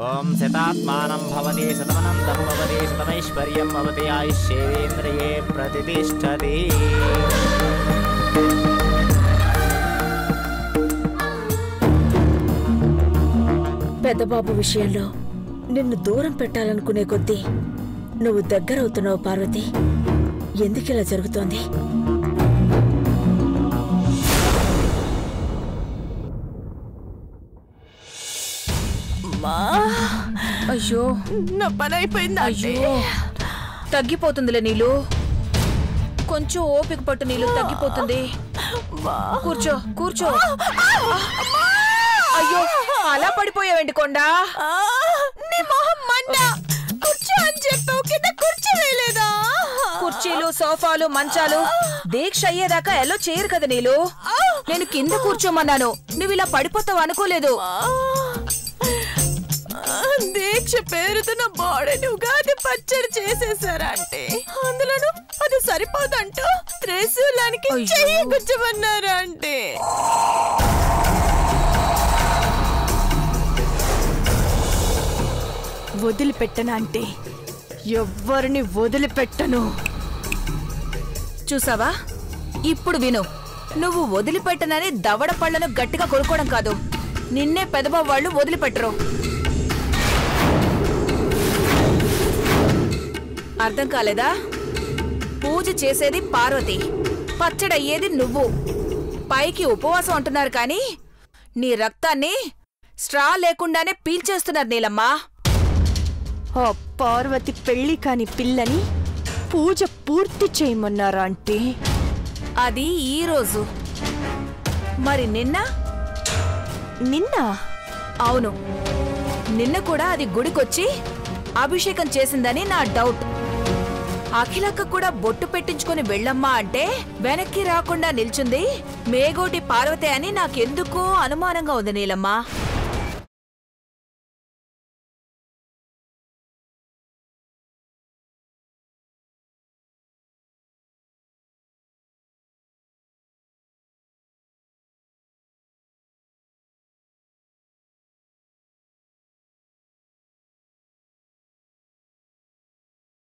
ఓం శతాత్మానం భవతి శతమనంతం భవతి శతమైశ్వర్యం భవతి ఆయుష్యేంద్రియే ప్రతిష్టతి. పెద్దబాబు విషయంలో నిన్ను దూరం పెట్టాలనుకునే కొద్దీ నువ్వు దగ్గరవుతున్నావు పార్వతి. ఎందుకిలా జరుగుతోంది? అయ్యో నా పని అయిపోయింది. అయ్యో తగ్గిపోతుందిలే నీళ్ళు. కొంచెం ఓపిక పట్టు, నీళ్ళు తగ్గిపోతుంది. కూర్చో కూర్చో. అయ్యో అలా పడిపోయావేంటి కొండ? కూర్చో అని చెప్పావు కింద కుర్చీ వేయలేదా? కుర్చీలు సోఫాలు మంచాలు దీక్ష అయ్యేదాకా ఎలా చేయరు కదా నీళ్ళు. నేను కింద కూర్చోమన్నాను, నువ్వు ఇలా పడిపోతావు అనుకోలేదు. దీక్ష పేరుతో నా బాడీని ఉగాది పచ్చడి చేసేసారా అంటే, అందులోను అది సరిపోదంటూ త్రిశూలానికి చెయ్యి గుచ్చమన్నారా అంటే. వదిలిపెట్టను అంటే ఎవ్వరిని వదిలిపెట్టను. చూసావా, ఇప్పుడు విను. నువ్వు వదిలిపెట్టనని దవడ పళ్ళను గట్టిగా కొనుక్కోవడం కాదు, నిన్నే పెదబాబు వాళ్ళు వదిలిపెట్టరు. అర్థం కాలేదా? పూజ చేసేది పార్వతి, పచ్చడయ్యేది నువ్వు. పైకి ఉపవాసం అంటున్నారు కానీ నీ రక్తాన్ని స్ట్రా లేకుండానే పీల్చేస్తున్నారు నీలమ్మా. ఆ పార్వతి పెళ్లి కాని పిల్లని పూజ పూర్తి చేయమన్నారా అంటే? అది ఈరోజు. మరి నిన్న? అవును, నిన్న కూడా అది గుడికొచ్చి అభిషేకం చేసిందని నా డౌట్. అఖిలక్క కూడా బొట్టు పెట్టించుకుని వెళ్ళమ్మా అంటే వెనక్కి రాకుండా నిల్చుంది మేగోటి పార్వతి అని నాకెందుకో అనుమానంగా ఉంది నీలమ్మా.